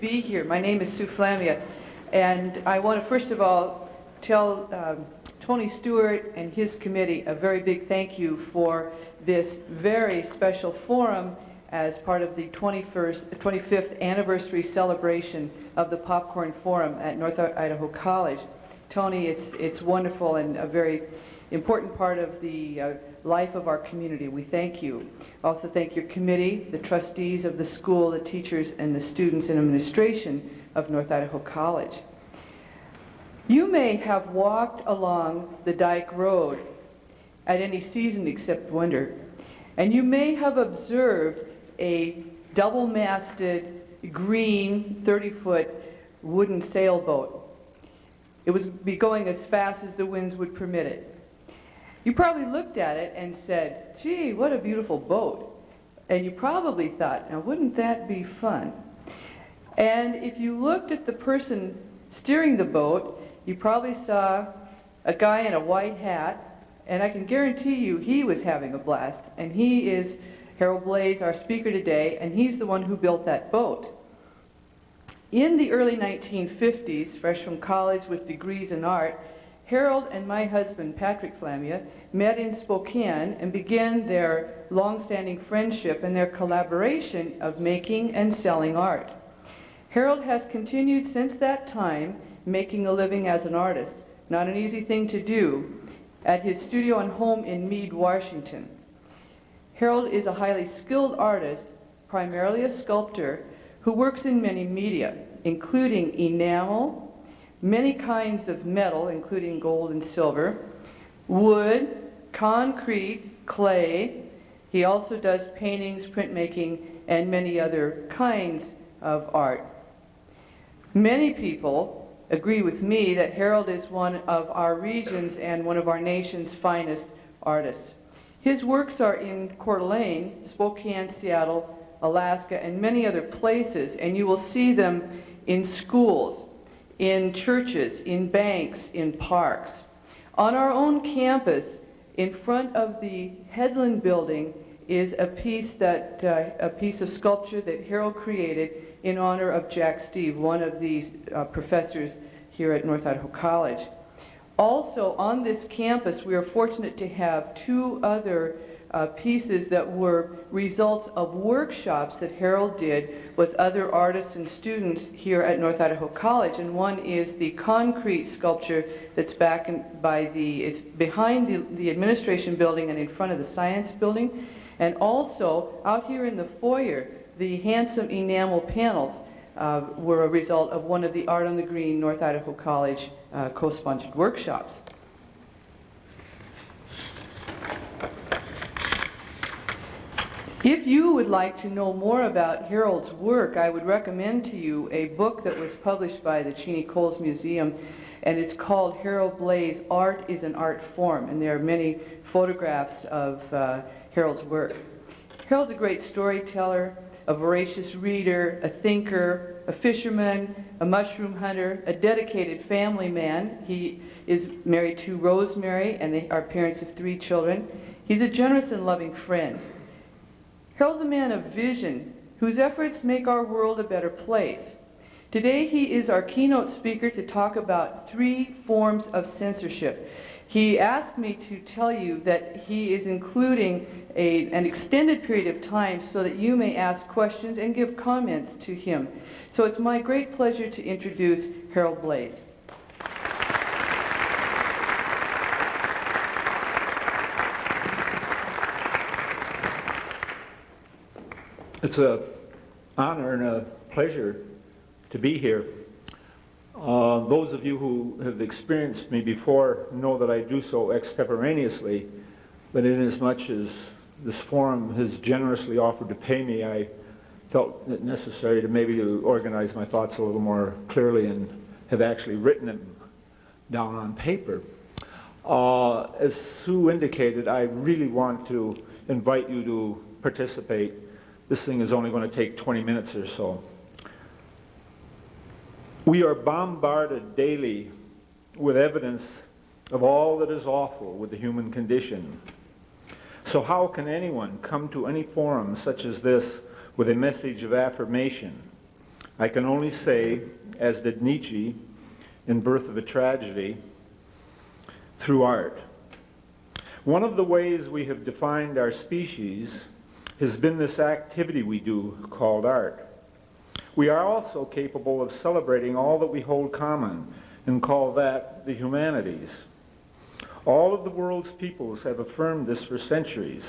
be here. My name is Sue Flamia, and I want to first of all tell Tony Stewart and his committee a very big thank you for this very special forum as part of the 25th anniversary celebration of the Popcorn Forum at North Idaho College. Tony, it's wonderful and a very important part of the life of our community. We thank you. Also thank your committee, the trustees of the school, the teachers, and the students and administration of North Idaho College. You may have walked along the Dyke Road at any season except winter, and you may have observed a double-masted green 30-foot wooden sailboat. It would be going as fast as the winds would permit it. You probably looked at it and said, gee, what a beautiful boat. And you probably thought, now wouldn't that be fun? And if you looked at the person steering the boat, you probably saw a guy in a white hat, and I can guarantee you he was having a blast. And he is Harold Balazs, our speaker today, and he's the one who built that boat. In the early 1950s, fresh from college with degrees in art, Harold and my husband, Patrick Flamia, met in Spokane and began their long-standing friendship and their collaboration of making and selling art. Harold has continued since that time making a living as an artist, not an easy thing to do, at his studio and home in Meade, Washington. Harold is a highly skilled artist, primarily a sculptor, who works in many media, including enamel, many kinds of metal, including gold and silver, wood, concrete, clay. He also does paintings, printmaking, and many other kinds of art. Many people agree with me that Harold is one of our region's and one of our nation's finest artists. His works are in Coeur d'Alene, Spokane, Seattle, Alaska, and many other places, and you will see them in schools, in churches, in banks, in parks. On our own campus, in front of the Headland building, is a piece of sculpture that Harold created in honor of Jack Steve, one of the professors here at North Idaho College. Also, on this campus, we are fortunate to have two other pieces that were results of workshops that Harold did with other artists and students here at North Idaho College. And one is the concrete sculpture that's it's behind the administration building and in front of the science building. And also, out here in the foyer, the handsome enamel panels were a result of one of the Art on the Green North Idaho College co-sponsored workshops. If you would like to know more about Harold's work, I would recommend to you a book that was published by the Cheney Coles Museum, and it's called Harold Balazs, Art is an Art Form, and there are many photographs of Harold's work. Harold's a great storyteller, a voracious reader, a thinker, a fisherman, a mushroom hunter, a dedicated family man. He is married to Rosemary, and they are parents of 3 children. He's a generous and loving friend. Harold's a man of vision whose efforts make our world a better place. Today he is our keynote speaker to talk about 3 forms of censorship. He asked me to tell you that he is including an extended period of time so that you may ask questions and give comments to him. So it's my great pleasure to introduce Harold Balazs. It's an honor and a pleasure to be here. Those of you who have experienced me before know that I do so extemporaneously, but inasmuch as this forum has generously offered to pay me, I felt it necessary to organize my thoughts a little more clearly and have actually written them down on paper. As Sue indicated, I really want to invite you to participate. This thing is only going to take 20 minutes or so. We are bombarded daily with evidence of all that is awful with the human condition. So how can anyone come to any forum such as this with a message of affirmation? I can only say, as did Nietzsche in Birth of a Tragedy, through art. One of the ways we have defined our species has been this activity we do called art. We are also capable of celebrating all that we hold common and call that the humanities. All of the world's peoples have affirmed this for centuries.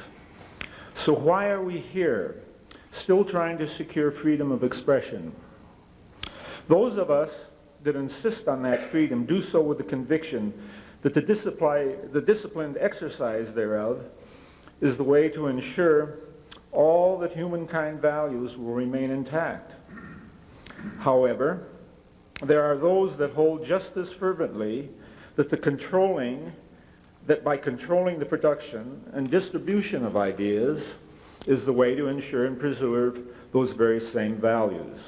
So why are we here, still trying to secure freedom of expression? Those of us that insist on that freedom do so with the conviction that the disciplined exercise thereof is the way to ensure all that humankind values will remain intact. However, there are those that hold just as fervently that by controlling the production and distribution of ideas is the way to ensure and preserve those very same values.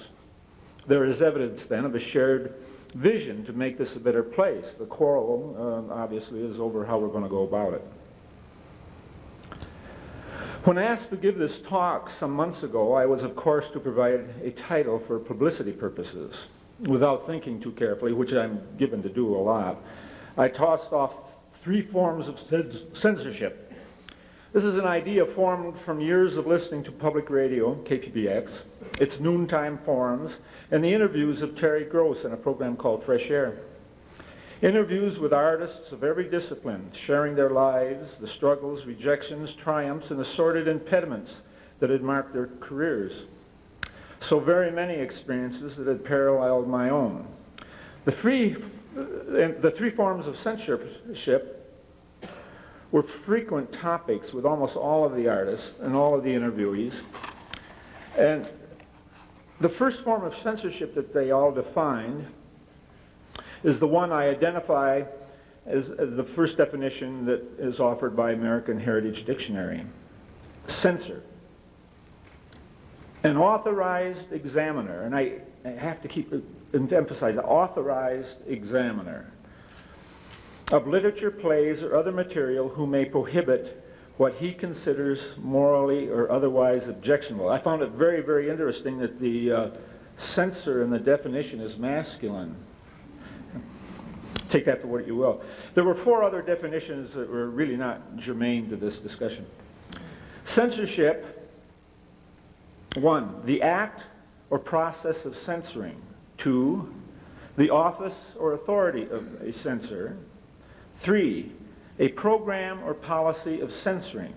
There is evidence then of a shared vision to make this a better place. The quarrel, obviously, is over how we're going to go about it. When asked to give this talk some months ago, I was, of course, to provide a title for publicity purposes. Without thinking too carefully, which I'm given to do a lot, I tossed off 3 forms of censorship. This is an idea formed from years of listening to public radio, KPBX, its noontime forums, and the interviews of Terry Gross in a program called Fresh Air. Interviews with artists of every discipline, sharing their lives, the struggles, rejections, triumphs, and the sordid impediments that had marked their careers. So very many experiences that had paralleled my own. The 3 forms of censorship were frequent topics with almost all of the artists and all of the interviewees. And the first form of censorship that they all defined is the one I identify as the first definition that is offered by American Heritage Dictionary. Censor. An authorized examiner, and I have to emphasize, authorized examiner of literature, plays, or other material who may prohibit what he considers morally or otherwise objectionable. I found it very, very interesting that the censor in the definition is masculine. Take that for what you will. There were 4 other definitions that were really not germane to this discussion. Censorship. 1, the act or process of censoring. 2, the office or authority of a censor. 3, a program or policy of censoring.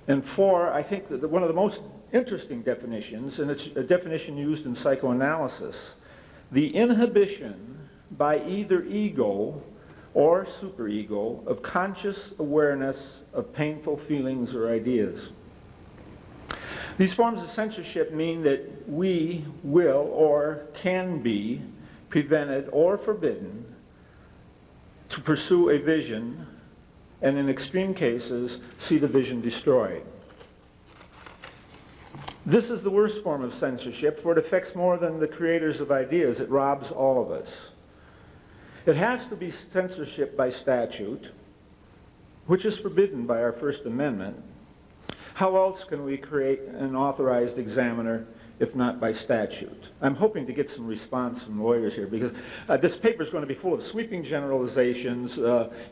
And 4, I think that one of the most interesting definitions, and it's a definition used in psychoanalysis, the inhibition by either ego or superego of conscious awareness of painful feelings or ideas. These forms of censorship mean that we will or can be prevented or forbidden to pursue a vision, and in extreme cases, see the vision destroyed. This is the worst form of censorship, for it affects more than the creators of ideas. It robs all of us. It has to be censorship by statute, which is forbidden by our First Amendment. How else can we create an authorized examiner if not by statute? I'm hoping to get some response from lawyers here, because this paper is going to be full of sweeping generalizations,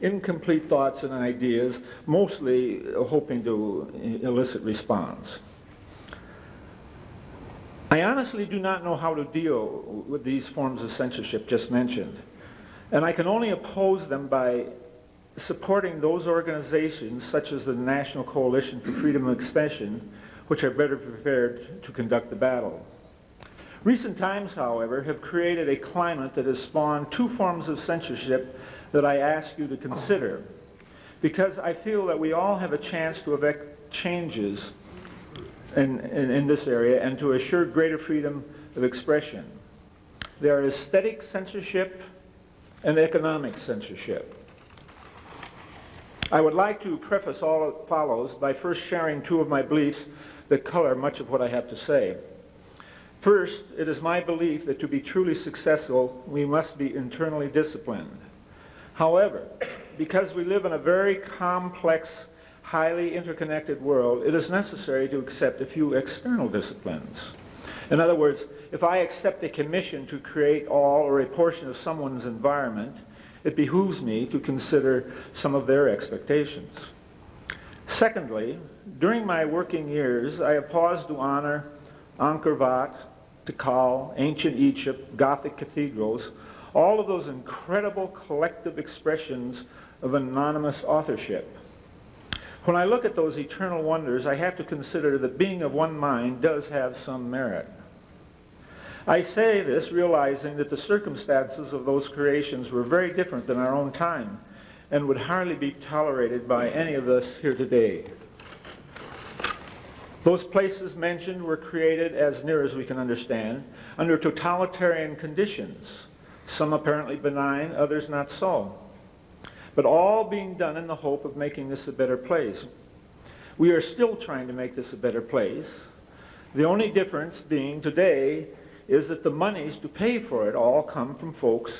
incomplete thoughts and ideas, mostly hoping to elicit response. I honestly do not know how to deal with these forms of censorship just mentioned, and I can only oppose them by supporting those organizations such as the National Coalition for Freedom of Expression, which are better prepared to conduct the battle. Recent times, however, have created a climate that has spawned 2 forms of censorship that I ask you to consider, because I feel that we all have a chance to effect changes in this area and to assure greater freedom of expression. There are aesthetic censorship and economic censorship. I would like to preface all that follows by first sharing 2 of my beliefs that color much of what I have to say. First, it is my belief that to be truly successful, we must be internally disciplined. However, because we live in a very complex, highly interconnected world, it is necessary to accept a few external disciplines. In other words, if I accept a commission to create all or a portion of someone's environment, it behooves me to consider some of their expectations. Secondly, during my working years, I have paused to honor Angkor Wat, Tikal, ancient Egypt, Gothic cathedrals, all of those incredible collective expressions of anonymous authorship. When I look at those eternal wonders, I have to consider that being of one mind does have some merit. I say this realizing that the circumstances of those creations were very different than our own time and would hardly be tolerated by any of us here today. Those places mentioned were created, as near as we can understand, under totalitarian conditions, some apparently benign, others not so, but all being done in the hope of making this a better place. We are still trying to make this a better place. The only difference being today is that the monies to pay for it all come from folks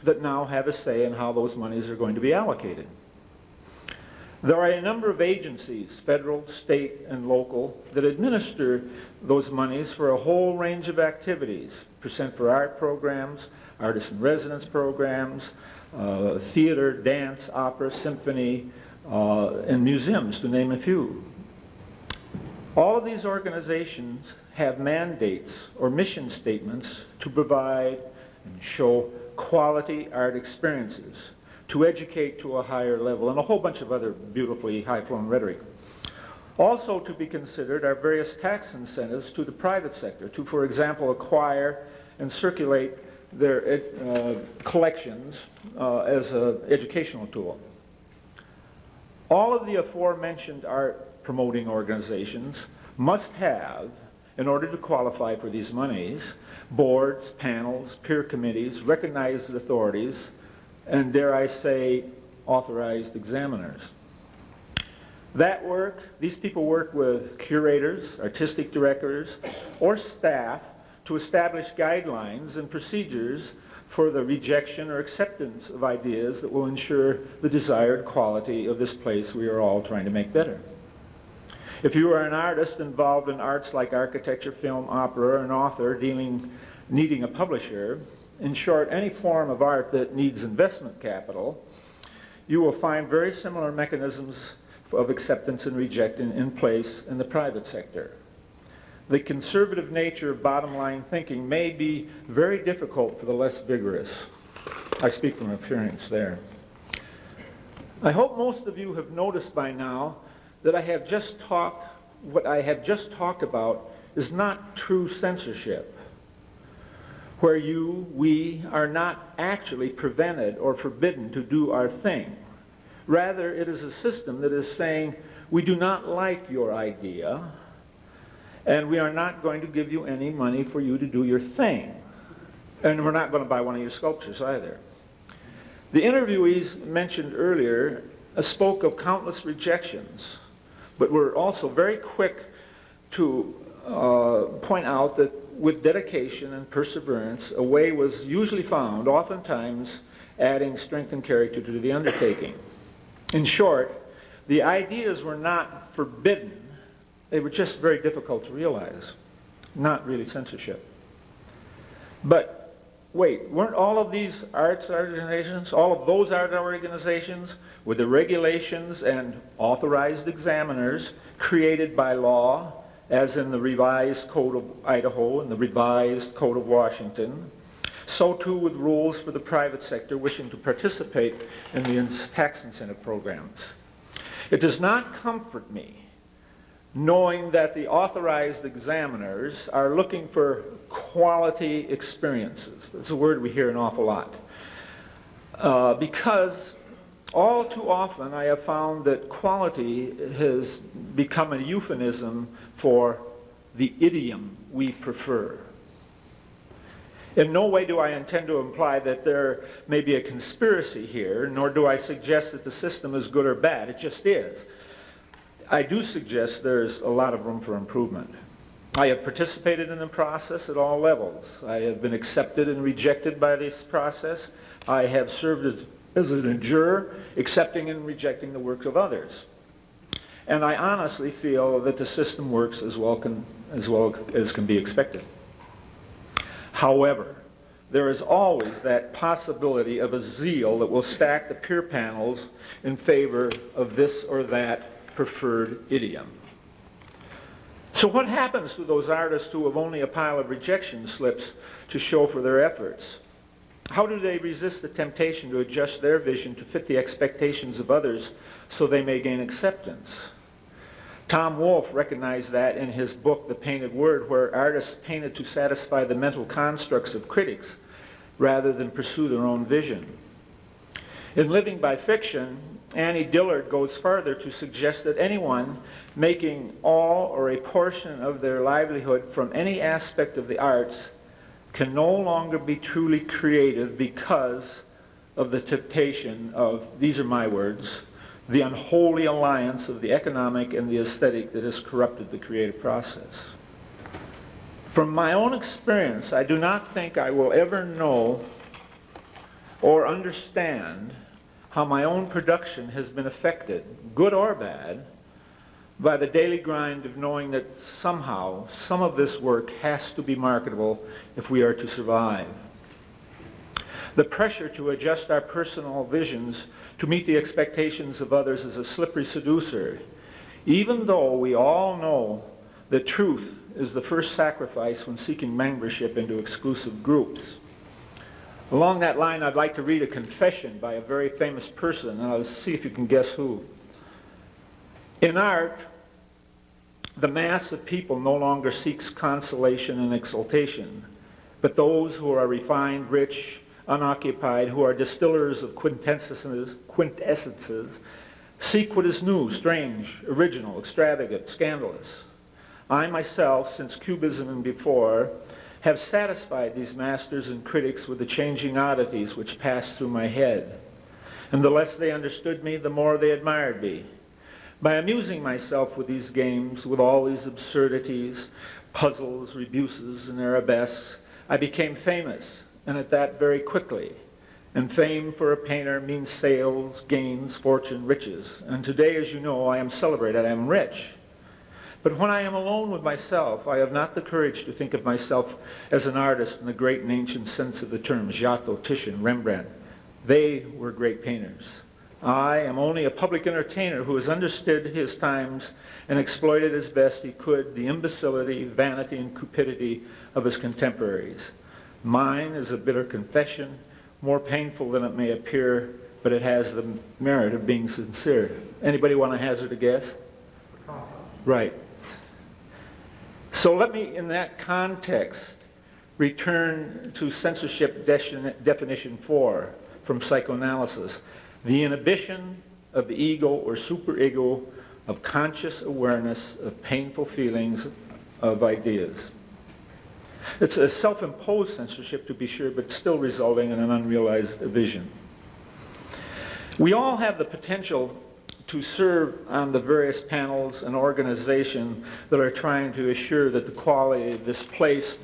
that now have a say in how those monies are going to be allocated. There are a number of agencies, federal, state, and local, that administer those monies for a whole range of activities. Percent for Art programs, artist in residence programs, theater, dance, opera, symphony, and museums, to name a few. All of these organizations have mandates or mission statements to provide and show quality art experiences, to educate to a higher level, and a whole bunch of other beautifully high-flown rhetoric. Also to be considered are various tax incentives to the private sector to, for example, acquire and circulate their collections as an educational tool. All of the aforementioned art promoting organizations must have, in order to qualify for these monies, boards, panels, peer committees, recognized authorities, and dare I say, authorized examiners. That work, these people work with curators, artistic directors, or staff to establish guidelines and procedures for the rejection or acceptance of ideas that will ensure the desired quality of this place we are all trying to make better. If you are an artist involved in arts like architecture, film, opera, or an author needing a publisher, in short, any form of art that needs investment capital, you will find very similar mechanisms of acceptance and rejection in place in the private sector. The conservative nature of bottom line thinking may be very difficult for the less vigorous. I speak from experience there. I hope most of you have noticed by now that what I have just talked about is not true censorship, where we are not actually prevented or forbidden to do our thing. Rather, it is a system that is saying, we do not like your idea, and we are not going to give you any money for you to do your thing. And we're not going to buy one of your sculptures either. The interviewees mentioned earlier spoke of countless rejections, but were also very quick to point out that with dedication and perseverance, a way was usually found, oftentimes adding strength and character to the undertaking. In short, the ideas were not forbidden. They were just very difficult to realize, not really censorship. But wait, weren't all of these arts organizations, all of those art organizations, with the regulations and authorized examiners created by law, as in the revised Code of Idaho and the revised Code of Washington, so too with rules for the private sector wishing to participate in the tax incentive programs. It does not comfort me knowing that the authorized examiners are looking for quality experiences. That's a word we hear an awful lot. Because all too often I have found that quality has become a euphemism for the idiom we prefer. In no way do I intend to imply that there may be a conspiracy here, nor do I suggest that the system is good or bad. It just is. I do suggest there's a lot of room for improvement. I have participated in the process at all levels. I have been accepted and rejected by this process. I have served as an juror, accepting and rejecting the works of others. And I honestly feel that the system works as well as can be expected. However, there is always that possibility of a zeal that will stack the peer panels in favor of this or that preferred idiom. So what happens to those artists who have only a pile of rejection slips to show for their efforts? How do they resist the temptation to adjust their vision to fit the expectations of others so they may gain acceptance? Tom Wolfe recognized that in his book, The Painted Word, where artists painted to satisfy the mental constructs of critics rather than pursue their own vision. In Living by Fiction, Annie Dillard goes further to suggest that anyone making all or a portion of their livelihood from any aspect of the arts can no longer be truly creative because of the temptation of, these are my words, the unholy alliance of the economic and the aesthetic that has corrupted the creative process. From my own experience, I do not think I will ever know or understand how my own production has been affected, good or bad, by the daily grind of knowing that somehow some of this work has to be marketable if we are to survive. The pressure to adjust our personal visions to meet the expectations of others is a slippery seducer, even though we all know that truth is the first sacrifice when seeking membership into exclusive groups. Along that line, I'd like to read a confession by a very famous person, and I'll see if you can guess who. In art, the mass of people no longer seeks consolation and exaltation, but those who are refined, rich, unoccupied, who are distillers of quintessences, seek what is new, strange, original, extravagant, scandalous. I myself, since Cubism and before, have satisfied these masters and critics with the changing oddities which passed through my head. And the less they understood me, the more they admired me. By amusing myself with these games, with all these absurdities, puzzles, rebuses, and arabesques, I became famous, and at that very quickly. And fame for a painter means sales, gains, fortune, riches. And today, as you know, I am celebrated, I am rich. But when I am alone with myself, I have not the courage to think of myself as an artist in the great and ancient sense of the term, Giotto, Titian, Rembrandt. They were great painters. I am only a public entertainer who has understood his times and exploited as best he could the imbecility, vanity, and cupidity of his contemporaries. Mine is a bitter confession, more painful than it may appear, but it has the merit of being sincere. Anybody want to hazard a guess? Right. So let me, in that context, return to censorship definition 4 from psychoanalysis. The inhibition of the ego or superego of conscious awareness of painful feelings of ideas. It's a self-imposed censorship, to be sure, but still resulting in an unrealized vision. We all have the potential to serve on the various panels and organizations that are trying to assure that the quality of this place,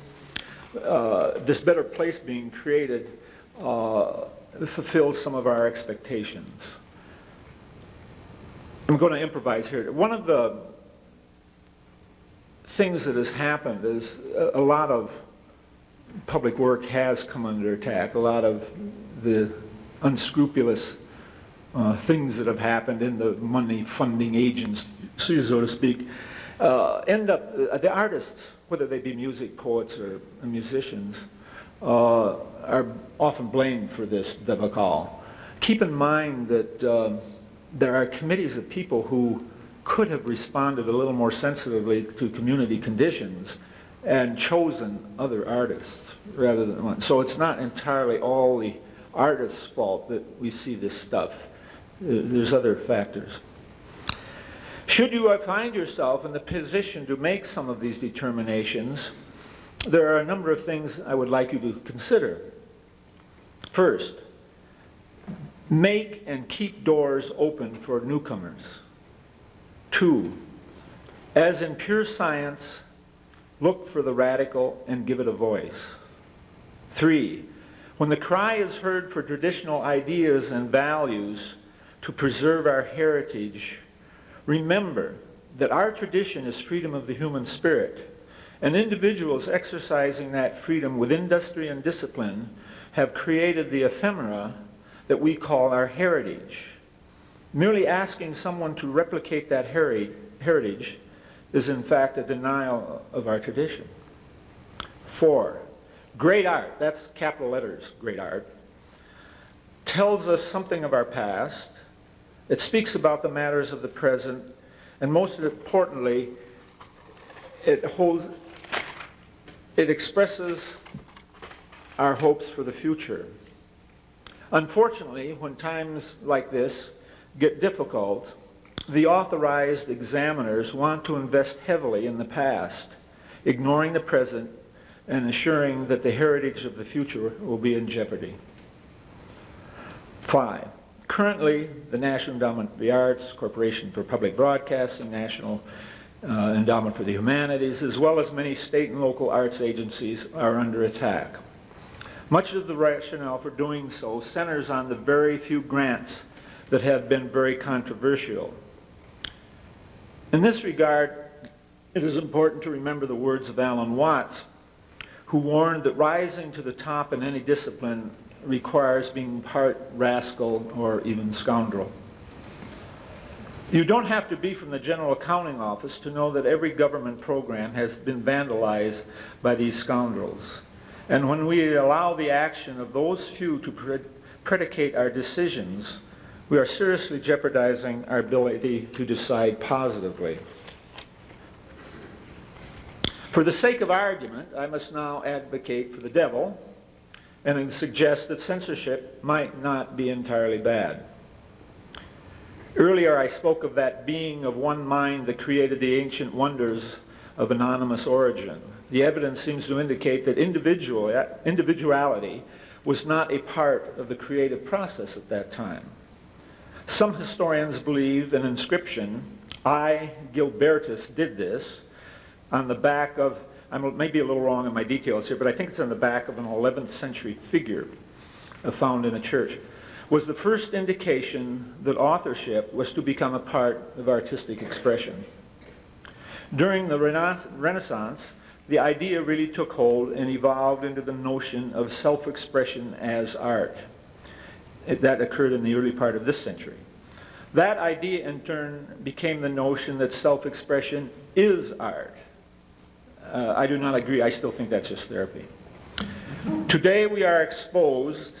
this better place being created, fulfills some of our expectations. I'm going to improvise here. One of the things that has happened is a lot of public work has come under attack. A lot of the unscrupulous things that have happened in the money funding agencies, so to speak, end up, the artists, whether they be music poets or musicians, are often blamed for this debacle. Keep in mind that there are committees of people who could have responded a little more sensitively to community conditions and chosen other artists rather than one. So it's not entirely all the artist's fault that we see this stuff. There's other factors. Should you find yourself in the position to make some of these determinations, there are a number of things I would like you to consider. First, make and keep doors open for newcomers. 2, as in pure science, look for the radical and give it a voice. 3, when the cry is heard for traditional ideas and values to preserve our heritage, remember that our tradition is freedom of the human spirit, And individuals exercising that freedom with industry and discipline have created the ephemera that we call our heritage. Merely asking someone to replicate that heritage is in fact a denial of our tradition. 4, great art, that's capital letters, great art, tells us something of our past. It speaks about the matters of the present, and most importantly, it expresses our hopes for the future. Unfortunately, when times like this get difficult, the authorized examiners want to invest heavily in the past, ignoring the present and assuring that the heritage of the future will be in jeopardy. 5, currently the National Endowment for the Arts, Corporation for Public Broadcasting, National Endowment for the Humanities, as well as many state and local arts agencies are under attack. Much of the rationale for doing so centers on the very few grants that have been very controversial. In this regard, it is important to remember the words of Alan Watts, who warned that rising to the top in any discipline requires being part rascal or even scoundrel. You don't have to be from the General Accounting Office to know that every government program has been vandalized by these scoundrels. And when we allow the action of those few to predicate our decisions, we are seriously jeopardizing our ability to decide positively. For the sake of argument, I must now advocate for the devil and suggest that censorship might not be entirely bad. Earlier I spoke of that being of one mind that created the ancient wonders of anonymous origin. The evidence seems to indicate that individuality was not a part of the creative process at that time. Some historians believe an inscription, I, Gilbertus, did this, on the back of, I may be a little wrong in my details here, but I think it's on the back of an 11th century figure found in a church, was the first indication that authorship was to become a part of artistic expression. During the Renaissance, the idea really took hold and evolved into the notion of self-expression as art. That occurred in the early part of this century. That idea in turn became the notion that self-expression is art. I do not agree. I still think that's just therapy. Today we are exposed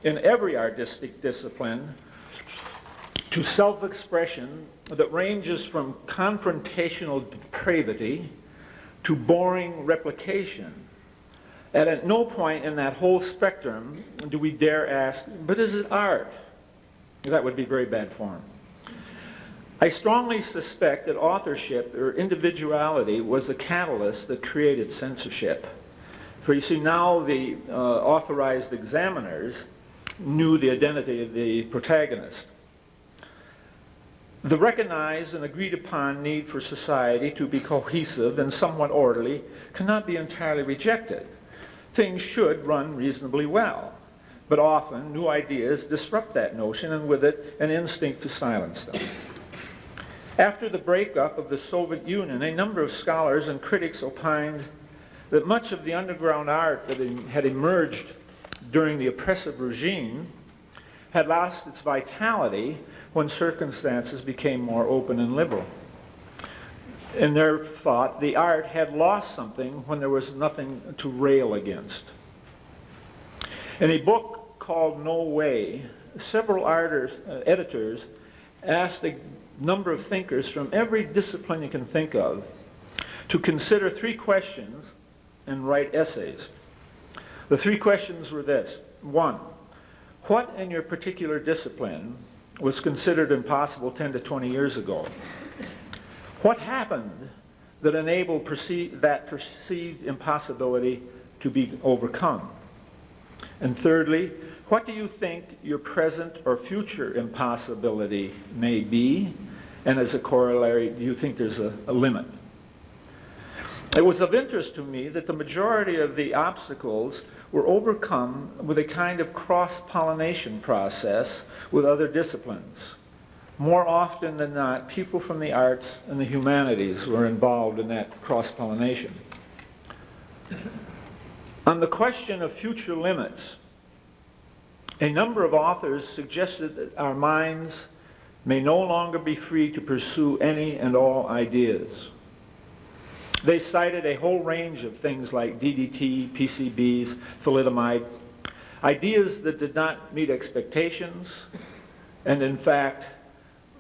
in every artistic discipline to self-expression that ranges from confrontational depravity to boring replication. And at no point in that whole spectrum do we dare ask, but is it art? That would be very bad form. I strongly suspect that authorship or individuality was the catalyst that created censorship. For you see, now the authorized examiners knew the identity of the protagonist. The recognized and agreed upon need for society to be cohesive and somewhat orderly cannot be entirely rejected. Things should run reasonably well, but often new ideas disrupt that notion and with it an instinct to silence them. After the breakup of the Soviet Union, a number of scholars and critics opined that much of the underground art that had emerged during the oppressive regime had lost its vitality when circumstances became more open and liberal. In their thought, the art had lost something when there was nothing to rail against. In a book called No Way, several editors asked a number of thinkers from every discipline you can think of to consider 3 questions and write essays. The 3 questions were this. 1, what in your particular discipline was considered impossible 10 to 20 years ago? What happened that enabled that perceived impossibility to be overcome? And thirdly, what do you think your present or future impossibility may be? And as a corollary, do you think there's a limit? It was of interest to me that the majority of the obstacles were overcome with a kind of cross-pollination process with other disciplines. More often than not, people from the arts and the humanities were involved in that cross-pollination. On the question of future limits, a number of authors suggested that our minds may no longer be free to pursue any and all ideas. They cited a whole range of things like DDT, PCBs, thalidomide, ideas that did not meet expectations and in fact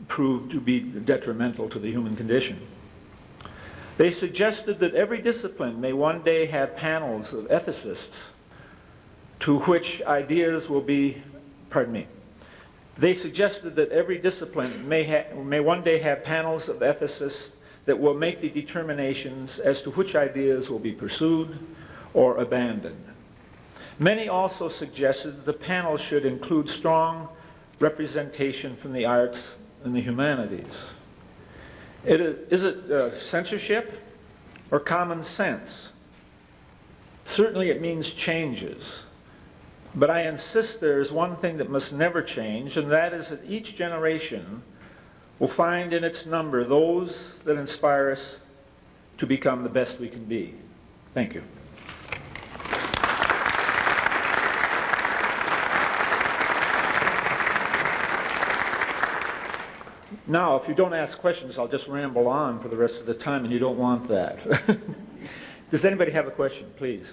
proved to be detrimental to the human condition. They suggested that every discipline may one day have panels of ethicists to which ideas will be, they suggested that every discipline may one day have panels of ethicists that will make the determinations as to which ideas will be pursued or abandoned. Many also suggested that the panel should include strong representation from the arts and the humanities. Is it censorship or common sense? Certainly it means changes. But I insist there is one thing that must never change, and that is that each generation will find in its number those that inspire us to become the best we can be. Thank you. Now, if you don't ask questions, I'll just ramble on for the rest of the time, and you don't want that. Does anybody have a question, please?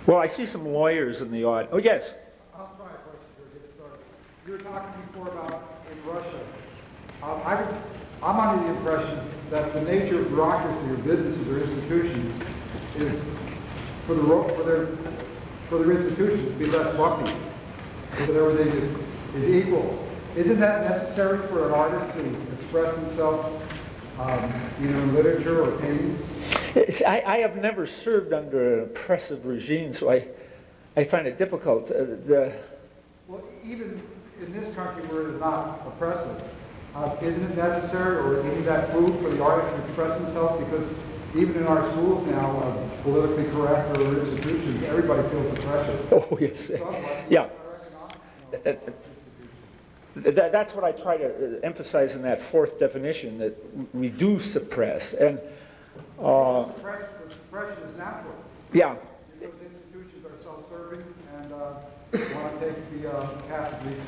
Well, I see some lawyers in the audience. Oh, yes. I'll try a question to get started. You were talking before about in Russia. I'm under the impression that the nature of bureaucracy or businesses or institutions is for their institutions to be less bumpy, so that everything is equal. Isn't that necessary for an artist to express himself either in literature or painting? I have never served under an oppressive regime, so I find it difficult. Well, even in this country where it is not oppressive, isn't it necessary, or isn't that food for the artist to express himself? Because even in our schools now, politically correct or institutions, everybody feels the pressure. Oh, yes. Yeah. That's what I try to emphasize in that fourth definition, that we do suppress. And suppression is natural. Yeah. Those institutions are self-serving and want to take the path of least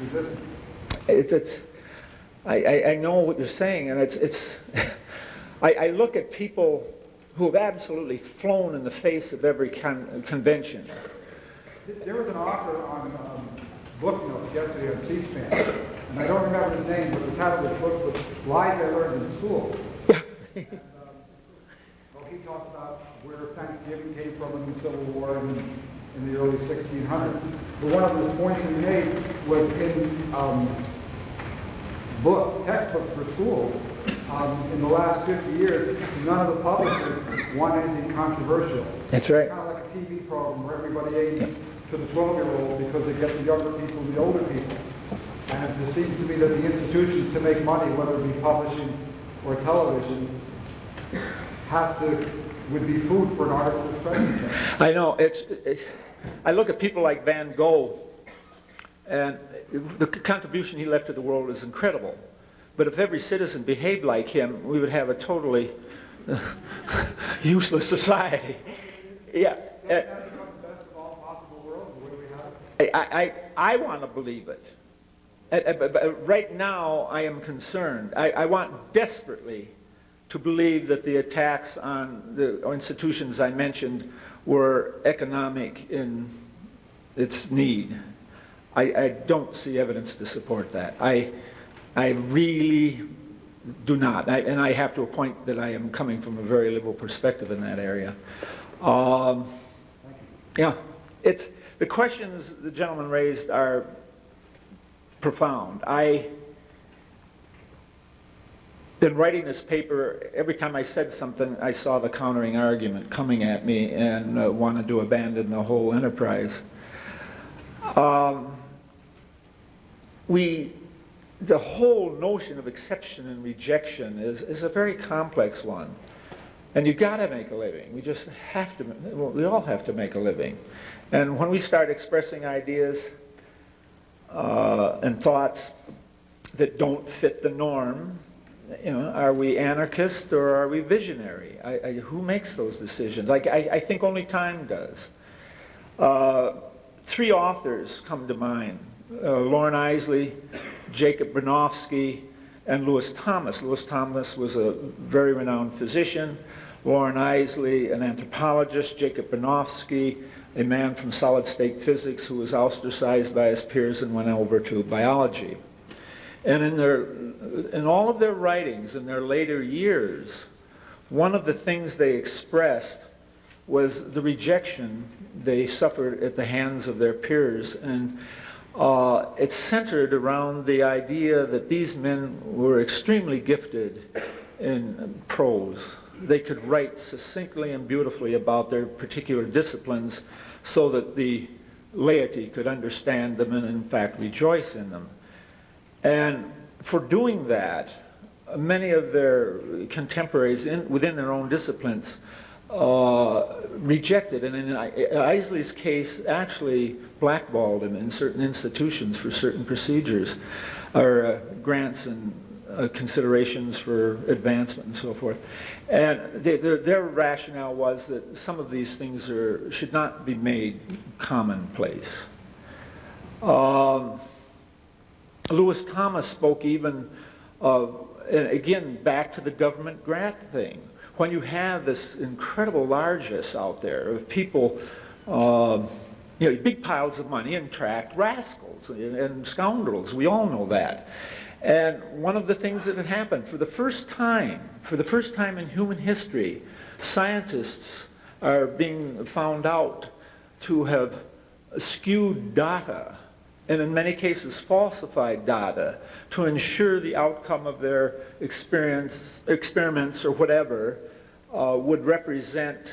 resistance. I know what you're saying, and I look at people who have absolutely flown in the face of every convention. There was an author on book notes yesterday on C-SPAN, and I don't remember his name, but the title of the book was Lies I Learned in School. And, he talked about where Thanksgiving came from in the Civil War in the early 1600s. But one of the points he made was in textbooks for schools. In the last 50 years, none of the publishers want anything controversial. That's right. Kind of like a TV program where everybody aims to the 12-year-olds because they get the younger people and the older people. And it seems to me that the institutions to make money, whether it be publishing or television, would be food for an artist's expression. I know. I look at people like Van Gogh, and the contribution he left to the world is incredible. But if every citizen behaved like him, we would have a totally useless society. Yeah. I want to believe it. But right now, I am concerned. I want desperately to believe that the attacks on the institutions I mentioned were economic in its need. I don't see evidence to support that. I really do not. And I have to a point that I am coming from a very liberal perspective in that area. Yeah, the questions the gentleman raised are profound. In writing this paper, every time I said something, I saw the countering argument coming at me and wanted to abandon the whole enterprise. The whole notion of exception and rejection is a very complex one. And you've got to make a living. We just have to, we all have to make a living. And when we start expressing ideas and thoughts that don't fit the norm, are we anarchist or are we visionary? Who makes those decisions? I think only time does. Three authors come to mind: Lauren Isley, Jacob Bronowski, and Lewis Thomas. Lewis Thomas was a very renowned physician. Lauren Isley, an anthropologist. Jacob Bronowski, a man from solid-state physics who was ostracized by his peers and went over to biology. And in all of their writings in their later years, one of the things they expressed was the rejection they suffered at the hands of their peers. And it's centered around the idea that these men were extremely gifted in prose. They could write succinctly and beautifully about their particular disciplines so that the laity could understand them and in fact rejoice in them. And for doing that, many of their contemporaries within their own disciplines rejected, and in Isley's case, actually blackballed him in certain institutions for certain procedures, or grants and considerations for advancement and so forth. And their rationale was that some of these things should not be made commonplace. Lewis Thomas spoke even of, again, back to the government grant thing. When you have this incredible largesse out there of people, big piles of money and tracked rascals and scoundrels, we all know that. And one of the things that had happened, for the first time in human history, scientists are being found out to have skewed data, and in many cases falsified data, to ensure the outcome of their experiments or whatever would represent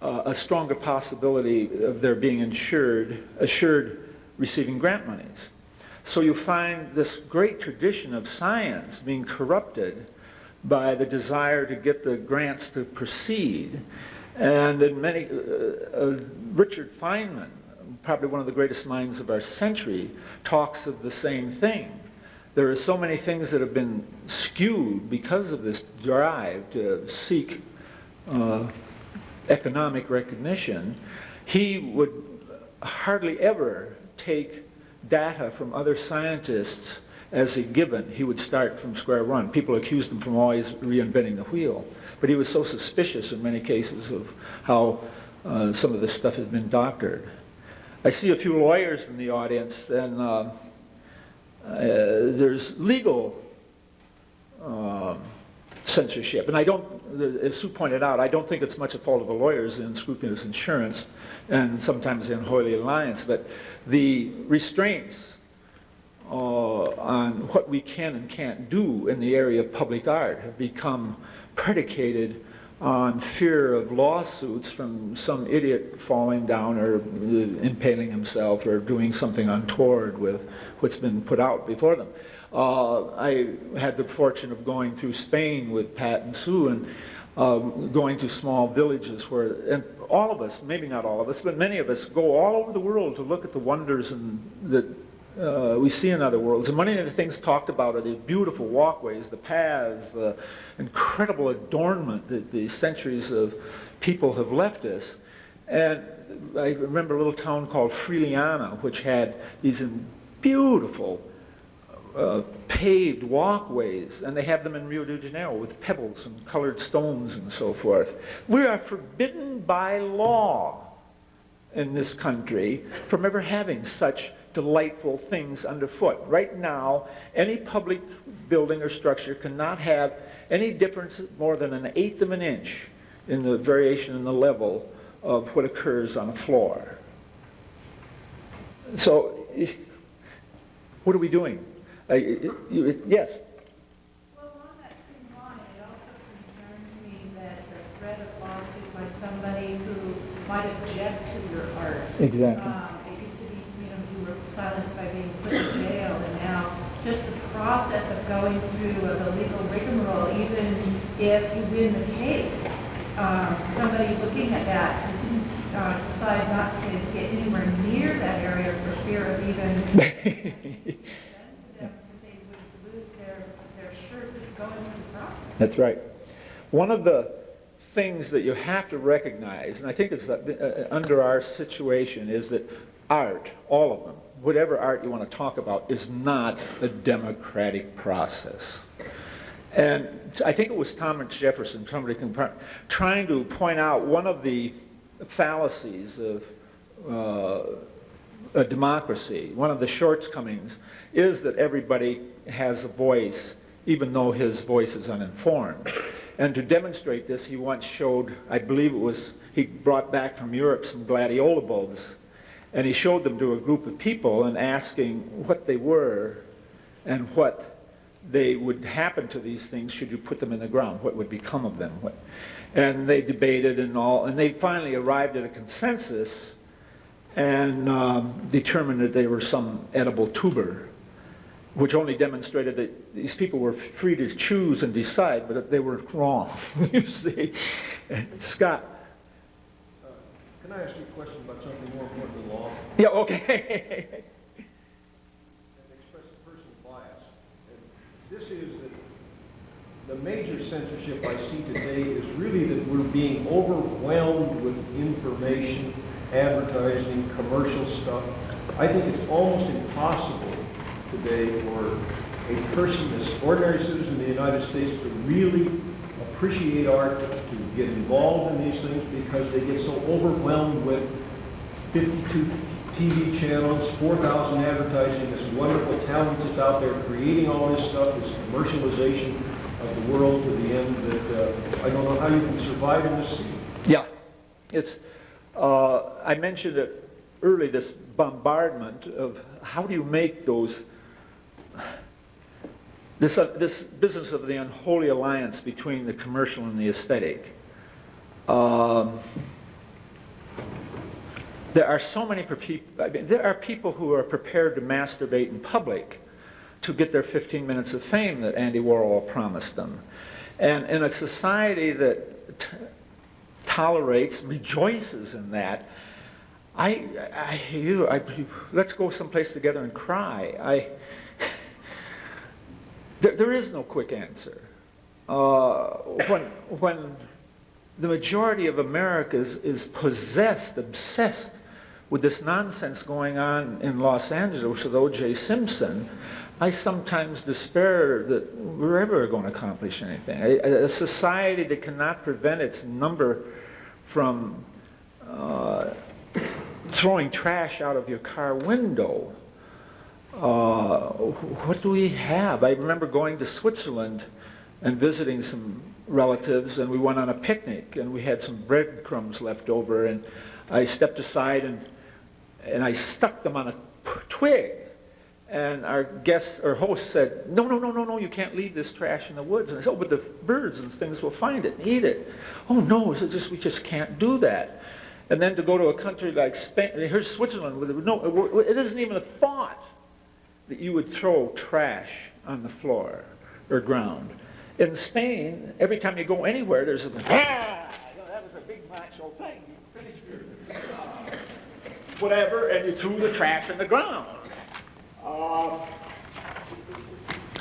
a stronger possibility of their being assured receiving grant monies. So you find this great tradition of science being corrupted by the desire to get the grants to proceed. And in many, Richard Feynman, probably one of the greatest minds of our century, talks of the same thing. There are so many things that have been skewed because of this drive to seek economic recognition. He would hardly ever take data from other scientists as a given. He would start from square one. People accused him from always reinventing the wheel. But he was so suspicious in many cases of how some of this stuff has been doctored. I see a few lawyers in the audience, and there's legal censorship. And I don't, as Sue pointed out, I don't think it's much a fault of the lawyers in scrupulous insurance and sometimes in Holy Alliance, but the restraints on what we can and can't do in the area of public art have become predicated on fear of lawsuits from some idiot falling down or impaling himself or doing something untoward with what's been put out before them. I had the fortune of going through Spain with Pat and Sue and going to small villages where, and all of us, maybe not all of us, but many of us go all over the world to look at the wonders that we see in other worlds. And many of the things talked about are the beautiful walkways, the paths, the incredible adornment that the centuries of people have left us. And I remember a little town called Friliana, which had these beautiful paved walkways, and they have them in Rio de Janeiro with pebbles and colored stones and so forth. We are forbidden by law in this country from ever having such delightful things underfoot. Right now, any public building or structure cannot have any difference more than 1/8 of an inch in the variation in the level of what occurs on a floor. So, what are we doing? Yes? Well, along that same line, it also concerns me that the threat of lawsuit by somebody who might object to your art. Exactly. It used to be, you were silenced by being put in jail, and now just the process of going through the legal rigmarole, even if you win the case, somebody looking at that decide not to get anywhere near that area for fear of even them, because they would lose their shirt that's going That's right. One of the things that you have to recognize, and I think it's under our situation, is that art, all of them, whatever art you want to talk about, is not a democratic process. And I think it was Thomas Jefferson, trying to point out one of the fallacies of a democracy, one of the shortcomings, is that everybody has a voice, even though his voice is uninformed. And to demonstrate this, he once showed, I believe it was, he brought back from Europe some gladiola bulbs, and he showed them to a group of people and asking what they were and what they would happen to these things should you put them in the ground, what would become of them. And they debated and all, and they finally arrived at a consensus and determined that they were some edible tuber, which only demonstrated that these people were free to choose and decide, but that they were wrong. You see, Scott. Can I ask you a question about something more important than law? Yeah. Okay. And express personal bias. And this is that the major censorship I see today is really that we're being overwhelmed with information, advertising, commercial stuff. I think it's almost impossible today for a person, this ordinary citizen in the United States, to really appreciate art, to get involved in these things, because they get so overwhelmed with 52 TV channels, 4,000 advertising, this wonderful talent that's out there creating all this stuff, this commercialization of the world to the end that I don't know how you can survive in this scene. Yeah, it's. I mentioned it early, this bombardment of how do you make those. This business of the unholy alliance between the commercial and the aesthetic. There are so many people. I mean, there are people who are prepared to masturbate in public to get their 15 minutes of fame that Andy Warhol promised them. And in a society that tolerates, rejoices in that, let's go someplace together and cry. There is no quick answer. When the majority of America is possessed, obsessed with this nonsense going on in Los Angeles with O.J. Simpson, I sometimes despair that we're ever going to accomplish anything. A society that cannot prevent its number from throwing trash out of your car window. What do we have? I remember going to Switzerland and visiting some relatives, and we went on a picnic, and we had some breadcrumbs left over, and I stepped aside and I stuck them on a twig. And our host said, no, you can't leave this trash in the woods. And I said, oh, but the birds and things will find it and eat it. Oh, no, we just can't do that. And then to go to a country like Spain, here's Switzerland, it isn't even a thought that you would throw trash on the floor or ground. In Spain, every time you go anywhere, there's a, that was a big macho thing. You finished your, whatever, and you threw the trash on the ground.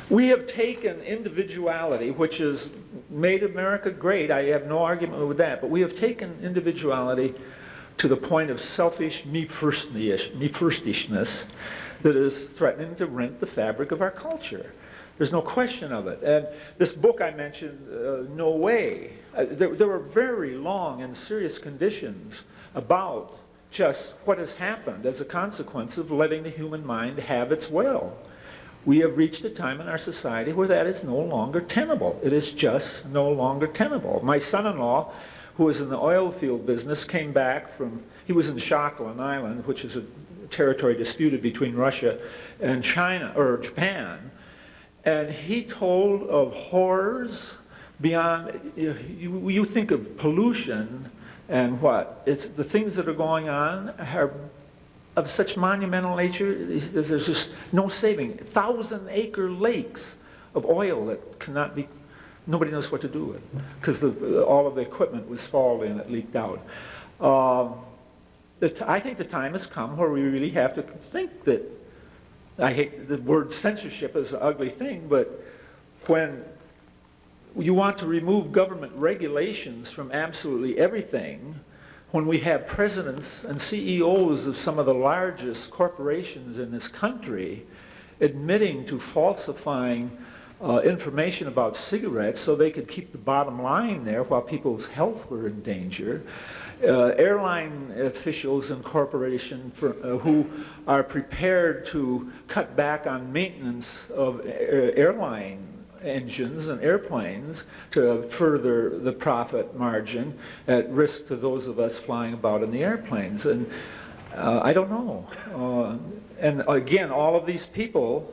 We have taken individuality, which has made America great. I have no argument with that. But we have taken individuality to the point of selfish me-firstishness that is threatening to rent the fabric of our culture. There's no question of it. And this book I mentioned, No Way, there were very long and serious conditions about just what has happened as a consequence of letting the human mind have its will. We have reached a time in our society where that is no longer tenable. It is just no longer tenable. My son-in-law, who was in the oil field business, came back he was in Sakhalin Island, which is a territory disputed between Russia and China, or Japan, and he told of horrors beyond, you think of pollution and what? It's the things that are going on are of such monumental nature, there's just no saving. 1,000-acre lakes of oil that cannot be, nobody knows what to do with, because all of the equipment was faulty and it leaked out. I think the time has come where we really have to think that, I hate the word censorship is an ugly thing, but when you want to remove government regulations from absolutely everything when we have presidents and CEOs of some of the largest corporations in this country admitting to falsifying information about cigarettes so they could keep the bottom line there while people's health were in danger. Airline officials and corporations who are prepared to cut back on maintenance of airline engines and airplanes to further the profit margin at risk to those of us flying about in the airplanes. And I don't know. And again, all of these people,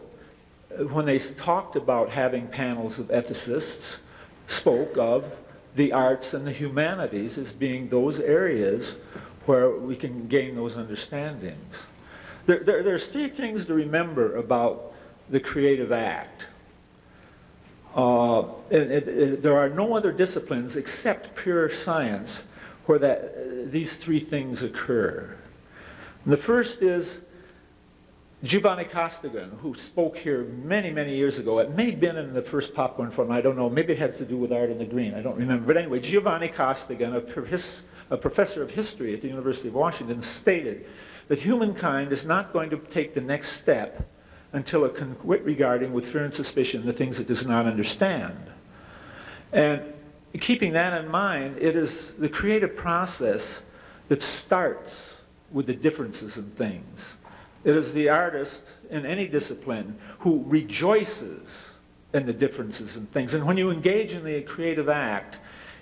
when they talked about having panels of ethicists, spoke of the arts and the humanities as being those areas where we can gain those understandings. There's three things to remember about the creative act. There are no other disciplines except pure science where these three things occur. And the first is Giovanni Costigan, who spoke here many, many years ago. It may have been in the first popcorn forum, I don't know. Maybe it had to do with Art in the Green, I don't remember. But anyway, Giovanni Costigan, a professor of history at the University of Washington, stated that humankind is not going to take the next step until it can quit regarding with fear and suspicion the things it does not understand. And keeping that in mind, it is the creative process that starts with the differences in things. It is the artist in any discipline who rejoices in the differences in things. And when you engage in the creative act,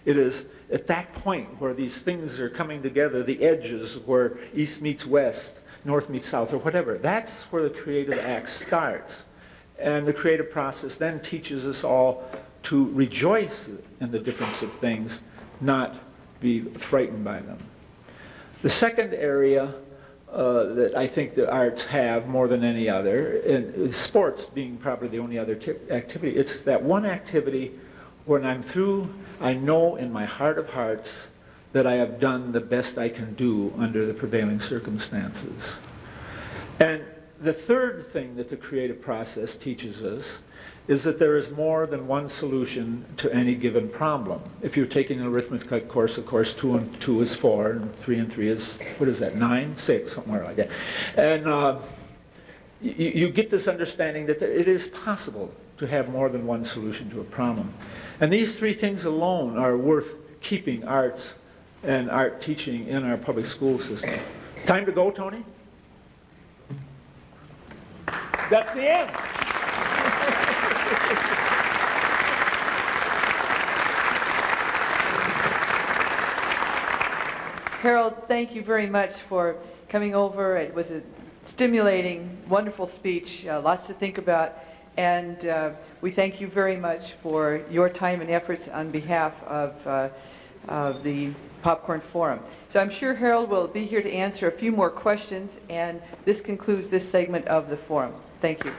it is at that point where these things are coming together, the edges where east meets west, north meets south, or whatever. That's where the creative act starts. And the creative process then teaches us all to rejoice in the difference of things, not be frightened by them. The second area that I think the arts have more than any other, and sports being probably the only other activity, it's that one activity when I'm through, I know in my heart of hearts that I have done the best I can do under the prevailing circumstances. And the third thing that the creative process teaches us is that there is more than one solution to any given problem. If you're taking an arithmetic course, of course, 2 and 2 is 4, and 3 and 3 is, what is that, 9, 6, somewhere like that. And you get this understanding that it is possible to have more than one solution to a problem. And these three things alone are worth keeping arts and art teaching in our public school system. Time to go, Tony? That's the end. Harold, thank you very much for coming over. It was a stimulating, wonderful speech, lots to think about, and we thank you very much for your time and efforts on behalf of the Popcorn Forum. So I'm sure Harold will be here to answer a few more questions, and this concludes this segment of the forum. Thank you.